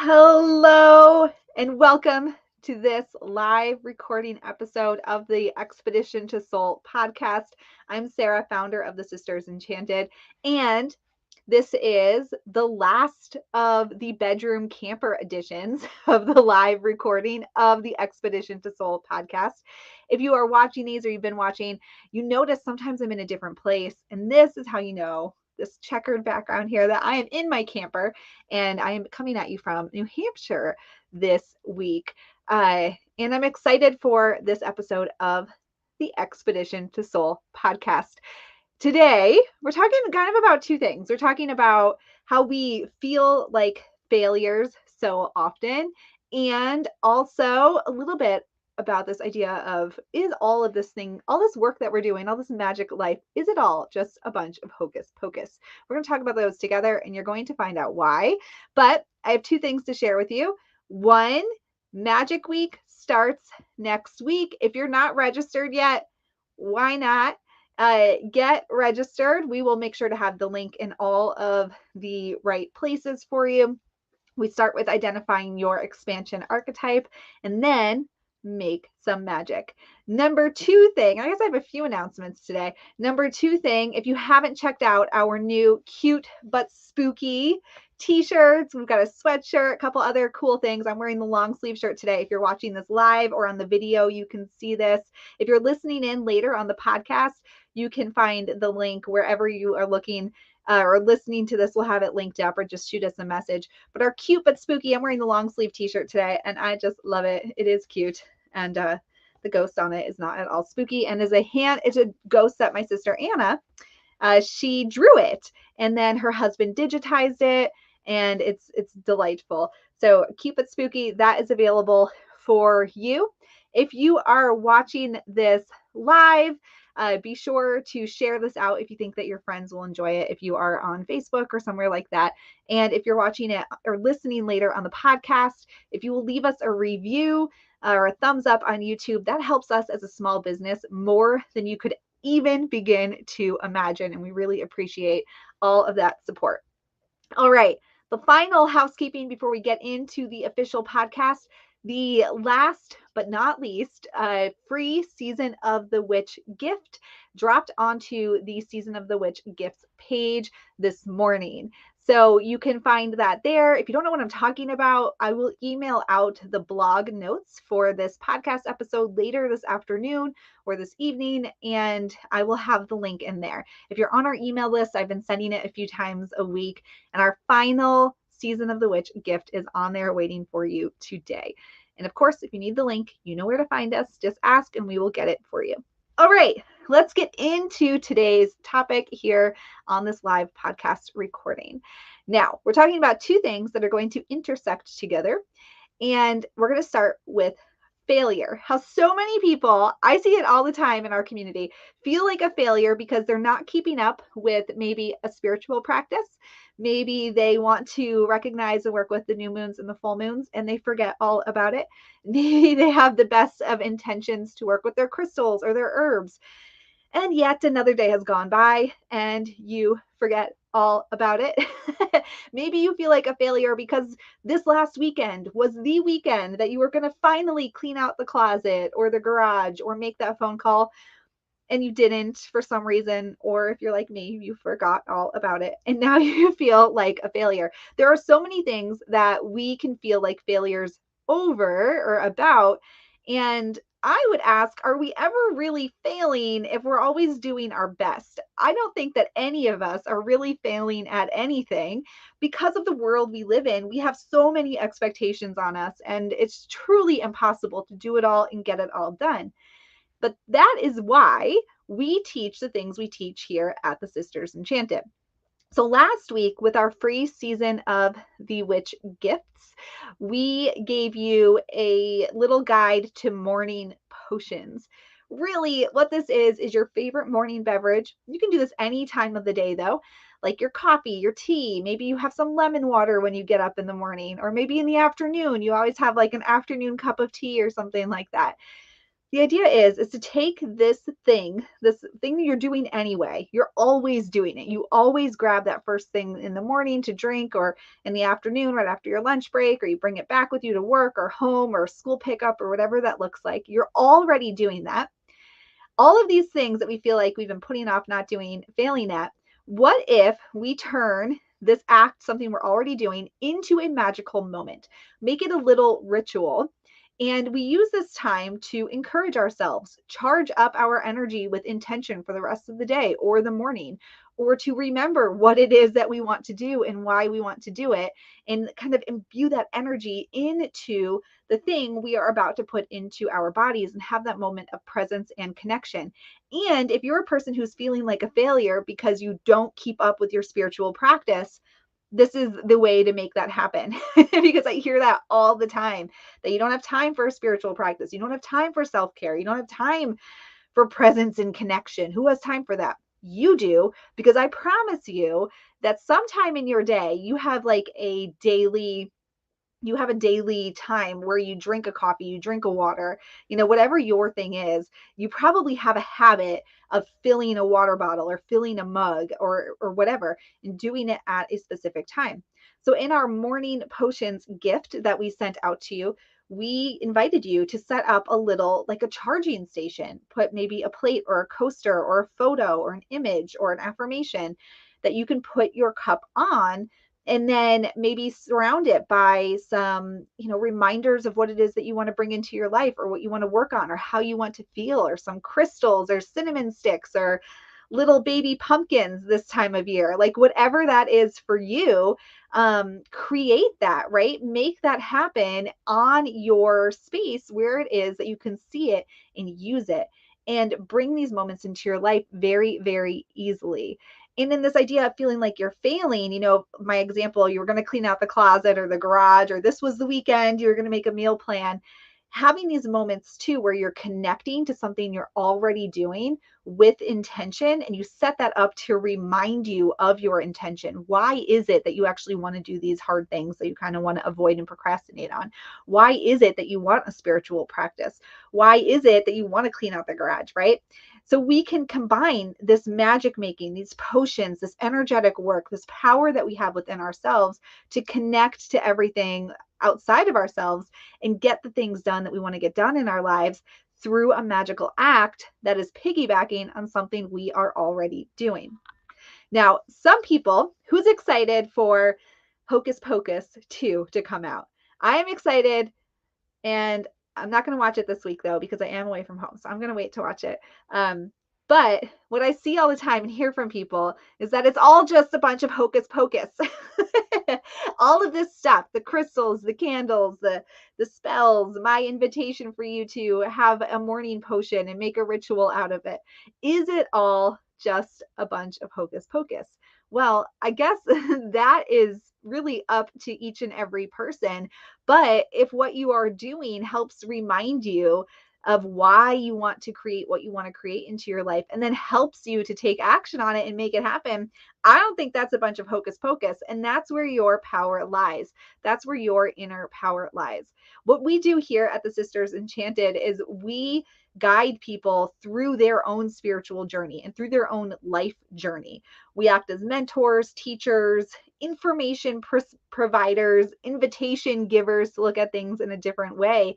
Hello and welcome to this live recording episode of the Expedition to Soul podcast. I'm Sara, founder of the Sisters Enchanted, and this is the last of the bedroom camper editions of the live recording of the Expedition to Soul podcast. If you are watching these or you've been watching, you notice sometimes I'm in a different place, and this is how you know this checkered background here that I am in my camper and I am coming at you from New Hampshire this week. And I'm excited for this episode of the Expedition to Soul podcast. Today, we're talking kind of about two things. We're talking about how we feel like failures so often, and also a little bit about this idea of, is all of this thing, all this work that we're doing, all this magic life, is it all just a bunch of hocus pocus? We're going to talk about those together and you're going to find out why. But I have two things to share with you. One, Magic Week starts next week. If you're not registered yet, why not? Get registered. We will make sure to have the link in all of the right places for you. We start with identifying your expansion archetype and then make some magic. Number two thing, I guess I have a few announcements today. Number two thing, if you haven't checked out our new cute but spooky t-shirts, we've got a sweatshirt, a couple other cool things. I'm wearing the long sleeve shirt today. If you're watching this live or on the video, you can see this. If you're listening in later on the podcast, you can find the link wherever you are looking or listening to this. We'll have it linked up, or just shoot us a message. But our cute but spooky, I'm wearing the long sleeve t-shirt today and I just love it. It is cute. And the ghost on it is not at all spooky, and is it's a ghost that my sister Anna, she drew it and then her husband digitized it, and it's delightful. So cute but spooky, that is available for you. If you are watching this live, be sure to share this out if you think that your friends will enjoy it, if you are on Facebook or somewhere like that. And if you're watching it or listening later on the podcast, if you will leave us a review or a thumbs up on YouTube, that helps us as a small business more than you could even begin to imagine. And we really appreciate all of that support. All right. The final housekeeping before we get into the official podcast. The last but not least, free Season of the Witch gift dropped onto the Season of the Witch gifts page this morning. So you can find that there. If you don't know what I'm talking about, I will email out the blog notes for this podcast episode later this afternoon or this evening, and I will have the link in there. If you're on our email list, I've been sending it a few times a week, and our final Season of the Witch gift is on there waiting for you today. And of course, if you need the link, you know where to find us. Just ask and we will get it for you. All right, let's get into today's topic here on this live podcast recording. Now, we're talking about two things that are going to intersect together, and we're going to start with failure. How so many people, I see it all the time in our community, feel like a failure because they're not keeping up with maybe a spiritual practice. Maybe they want to recognize and work with the new moons and the full moons, and they forget all about it. Maybe they have the best of intentions to work with their crystals or their herbs, and yet another day has gone by and you forget all about it. Maybe you feel like a failure because this last weekend was the weekend that you were going to finally clean out the closet or the garage or make that phone call, and you didn't for some reason. Or if you're like me, you forgot all about it and now you feel like a failure. There are so many things that we can feel like failures over or about, and I would ask, are we ever really failing if we're always doing our best? I don't think that any of us are really failing at anything because of the world we live in. We have so many expectations on us, and it's truly impossible to do it all and get it all done. But that is why we teach the things we teach here at the Sisters Enchanted. So last week, with our free Season of the Witch gifts, we gave you a little guide to morning potions. Really, what this is your favorite morning beverage. You can do this any time of the day, though, like your coffee, your tea. Maybe you have some lemon water when you get up in the morning, or maybe in the afternoon, you always have like an afternoon cup of tea or something like that. The idea is to take this thing that you're doing anyway. You're always doing it. You always grab that first thing in the morning to drink, or in the afternoon right after your lunch break, or you bring it back with you to work or home or school pickup or whatever that looks like. You're already doing that. All of these things that we feel like we've been putting off, not doing, failing at. What if we turn this act, something we're already doing, into a magical moment? Make it a little ritual. And we use this time to encourage ourselves, charge up our energy with intention for the rest of the day or the morning, or to remember what it is that we want to do and why we want to do it, and kind of imbue that energy into the thing we are about to put into our bodies and have that moment of presence and connection. And if you're a person who's feeling like a failure because you don't keep up with your spiritual practice, this is the way to make that happen. Because I hear that all the time, that you don't have time for spiritual practice. You don't have time for self-care. You don't have time for presence and connection. Who has time for that? You do, because I promise you that sometime in your day, you have a daily time where you drink a coffee, you drink a water, whatever your thing is. You probably have a habit of filling a water bottle or filling a mug or whatever, and doing it at a specific time. So in our morning potions gift that we sent out to you, we invited you to set up a little, like a charging station, put maybe a plate or a coaster or a photo or an image or an affirmation that you can put your cup on, and then maybe surround it by some, reminders of what it is that you want to bring into your life, or what you want to work on, or how you want to feel, or some crystals or cinnamon sticks or little baby pumpkins this time of year, like whatever that is for you. Create that, right? Make that happen on your space where it is that you can see it and use it, and bring these moments into your life very, very easily. And in this idea of feeling like you're failing, my example, you were going to clean out the closet or the garage, or this was the weekend, you were going to make a meal plan. Having these moments too, where you're connecting to something you're already doing with intention, and you set that up to remind you of your intention. Why is it that you actually want to do these hard things that you kind of want to avoid and procrastinate on? Why is it that you want a spiritual practice? Why is it that you want to clean out the garage, right? So we can combine this magic making, these potions, this energetic work, this power that we have within ourselves to connect to everything outside of ourselves and get the things done that we want to get done in our lives through a magical act that is piggybacking on something we are already doing. Now, some people, who's excited for Hocus Pocus 2 to come out? I am excited, and I'm not going to watch it this week though, because I am away from home. So I'm going to wait to watch it. But what I see all the time and hear from people is that it's all just a bunch of hocus pocus. All of this stuff, the crystals, the candles, the spells, my invitation for you to have a morning potion and make a ritual out of it. Is it all just a bunch of hocus pocus? Well, I guess that is really up to each and every person. But if what you are doing helps remind you of why you want to create what you want to create into your life, and then helps you to take action on it and make it happen, I don't think that's a bunch of hocus pocus. And that's where your power lies. That's where your inner power lies. What we do here at the Sisters Enchanted is we guide people through their own spiritual journey and through their own life journey. We act as mentors, teachers, information providers, invitation givers to look at things in a different way.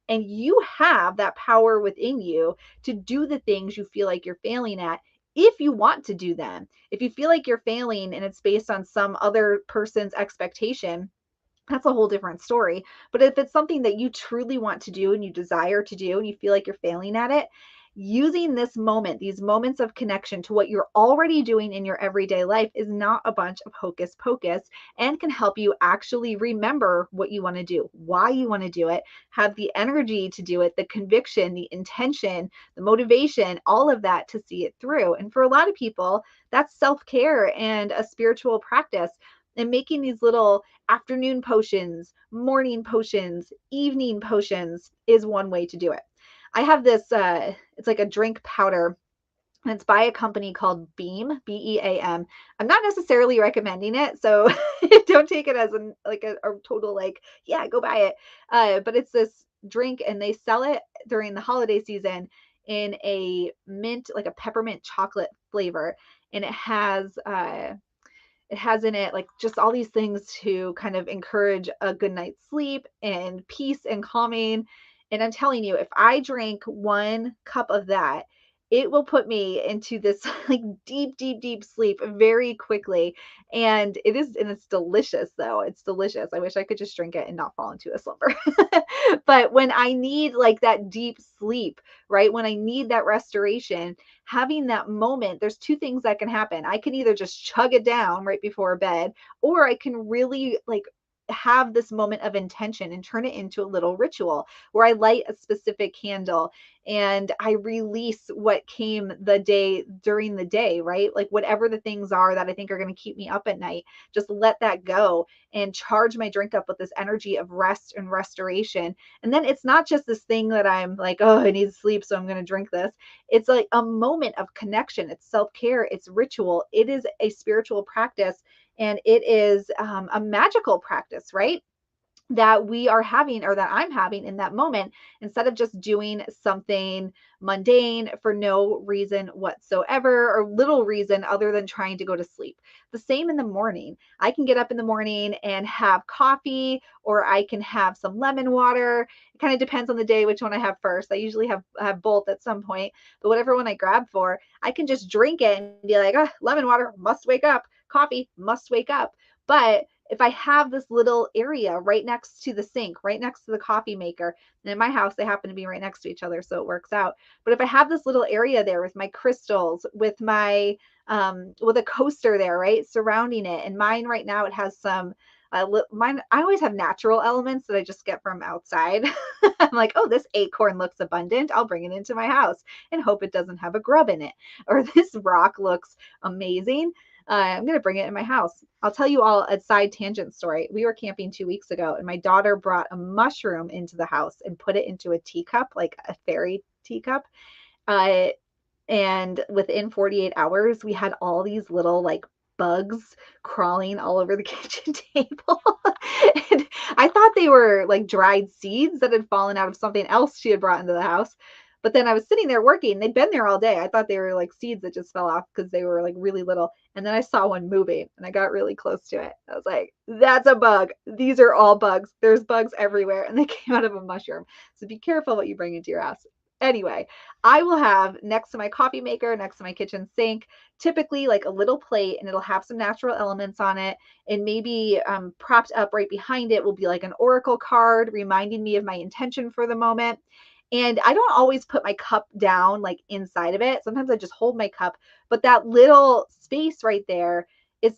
And you have that power within you to do the things you feel like you're failing at, if you want to do them. If you feel like you're failing and it's based on some other person's expectation, that's a whole different story. But if it's something that you truly want to do and you desire to do and you feel like you're failing at it, using this moment, these moments of connection to what you're already doing in your everyday life, is not a bunch of hocus pocus, and can help you actually remember what you want to do, why you want to do it, have the energy to do it, the conviction, the intention, the motivation, all of that to see it through. And for a lot of people, that's self-care and a spiritual practice. And making these little afternoon potions, morning potions, evening potions is one way to do it. I have this, it's like a drink powder, and it's by a company called Beam, Beam. I'm not necessarily recommending it, so don't take it as a total, like, yeah, go buy it. But it's this drink, and they sell it during the holiday season in a mint, like a peppermint chocolate flavor. And it has in it like just all these things to kind of encourage a good night's sleep and peace and calming. And I'm telling you, if I drink 1 cup of that, it will put me into this like deep, deep, deep sleep very quickly. And it's delicious though. It's delicious. I wish I could just drink it and not fall into a slumber. But when I need like that deep sleep, right? When I need that restoration, having that moment, there's 2 things that can happen. I can either just chug it down right before bed, or I can really like have this moment of intention and turn it into a little ritual where I light a specific candle and I release what came the day during the day, right? Like whatever the things are that I think are going to keep me up at night, just let that go and charge my drink up with this energy of rest and restoration. And then it's not just this thing that I'm like, oh, I need sleep, so I'm going to drink this. It's like a moment of connection. It's self-care. It's ritual. It is a spiritual practice, and it is a magical practice, right? That we are having, or that I'm having in that moment, instead of just doing something mundane for no reason whatsoever or little reason other than trying to go to sleep. The same in the morning. I can get up in the morning and have coffee, or I can have some lemon water. It kind of depends on the day which one I have first. I usually have both at some point, but whatever one I grab for, I can just drink it and be like, oh, lemon water must wake up, coffee must wake up. But if I have this little area right next to the sink, right next to the coffee maker, and in my house, they happen to be right next to each other, so it works out. But if I have this little area there with my crystals, with my, with a coaster there, right, surrounding it, and mine right now, it has some, mine, I always have natural elements that I just get from outside. I'm like, oh, this acorn looks abundant. I'll bring it into my house and hope it doesn't have a grub in it. Or this rock looks amazing. I'm going to bring it in my house. I'll tell you all a side tangent story. We were camping 2 weeks ago, and my daughter brought a mushroom into the house and put it into a teacup, like a fairy teacup. Uh, and within 48 hours, we had all these little like bugs crawling all over the kitchen table. And I thought they were like dried seeds that had fallen out of something else she had brought into the house. But then I was sitting there working. They'd been there all day. I thought they were like seeds that just fell off because they were like really little. And then I saw one moving and I got really close to it. I was like, that's a bug. These are all bugs. There's bugs everywhere. And they came out of a mushroom. So be careful what you bring into your house. Anyway, I will have next to my coffee maker, next to my kitchen sink, typically like a little plate, and it'll have some natural elements on it. And maybe propped up right behind it will be like an oracle card reminding me of my intention for the moment. And I don't always put my cup down like inside of it. Sometimes I just hold my cup, but that little space right there is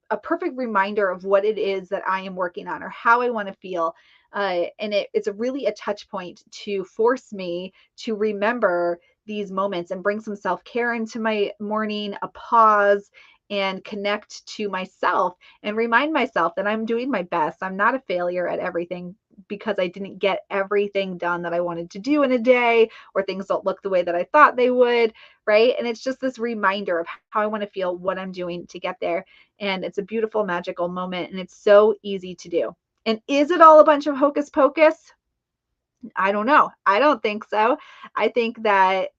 a perfect reminder of what it is that I am working on or how I want to feel. And it's really a touch point to force me to remember these moments and bring some self-care into my morning, a pause, and connect to myself and remind myself that I'm doing my best. I'm not a failure at everything because I didn't get everything done that I wanted to do in a day, or things don't look the way that I thought they would, right? And it's just this reminder of how I want to feel, what I'm doing to get there. And it's a beautiful, magical moment, and it's so easy to do. And is it all a bunch of hocus pocus? I don't know. I don't think so. I think that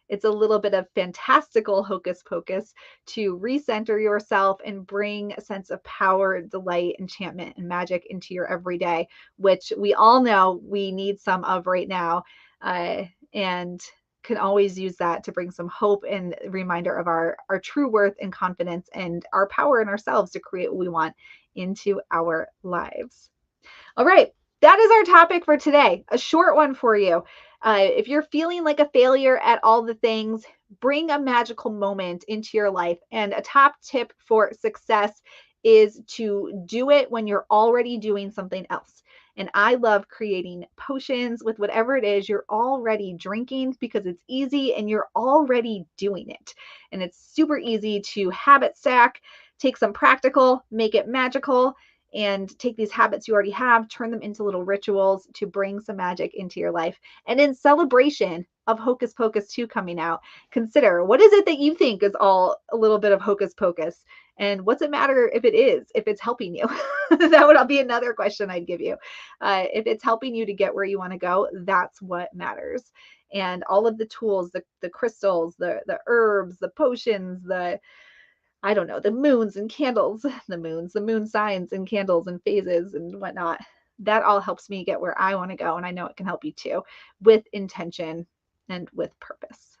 it's a little bit of fantastical hocus pocus to recenter yourself and bring a sense of power, delight, enchantment, and magic into your everyday, which we all know we need some of right now, and can always use that to bring some hope and reminder of our true worth and confidence and our power in ourselves to create what we want into our lives. All right. That is our topic for today. A short one for you. If you're feeling like a failure at all the things, bring a magical moment into your life. And a top tip for success is to do it when you're already doing something else. And I love creating potions with whatever it is you're already drinking, because it's easy and you're already doing it. And it's super easy to habit stack, take some practical, make it magical, and take these habits you already have, turn them into little rituals to bring some magic into your life. And in celebration of Hocus Pocus 2 coming out, consider, what is it that you think is all a little bit of hocus pocus? And what's it matter if it is, if it's helping you? That would be another question I'd give you. If it's helping you to get where you want to go, that's what matters. And all of the tools, the crystals, the herbs, the potions, I don't know, the moons and candles, the moon signs and candles and phases and whatnot. That all helps me get where I want to go. And I know it can help you too, with intention and with purpose.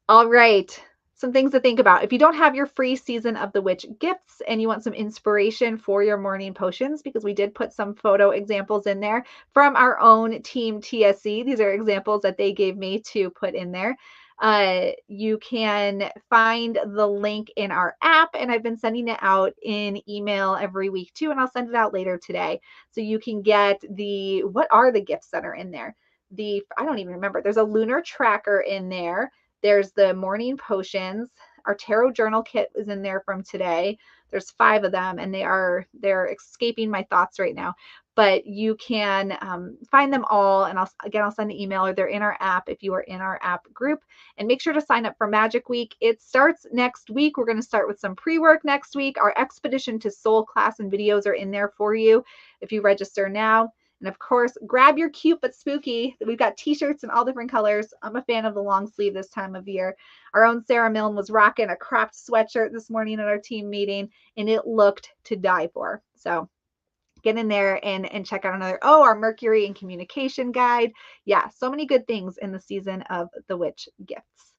All right. Some things to think about. If you don't have your free Season of the Witch gifts and you want some inspiration for your morning potions, because we did put some photo examples in there from our own Team TSE. These are examples that they gave me to put in there. You can find the link in our app, and I've been sending it out in email every week too, and I'll send it out later today. So you can get what are the gifts that are in there? I don't even remember. There's a lunar tracker in there. There's the morning potions. Our tarot journal kit is in there from today. There's 5 of them, and they're escaping my thoughts right now. But you can find them all, and I'll send an email, or they're in our app if you are in our app group. And make sure to sign up for Magic Week. It starts next week. We're going to start with some pre-work next week. Our Expedition to Soul class and videos are in there for you if you register now. And of course, grab your cute but spooky. We've got t-shirts in all different colors. I'm a fan of the long sleeve this time of year. Our own Sarah Milne was rocking a cropped sweatshirt this morning at our team meeting, and it looked to die for. So get in there and check out our Mercury and communication guide. Yeah, so many good things in the Season of the Witch gifts.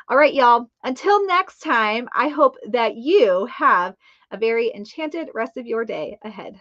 All right, y'all. Until next time, I hope that you have a very enchanted rest of your day ahead.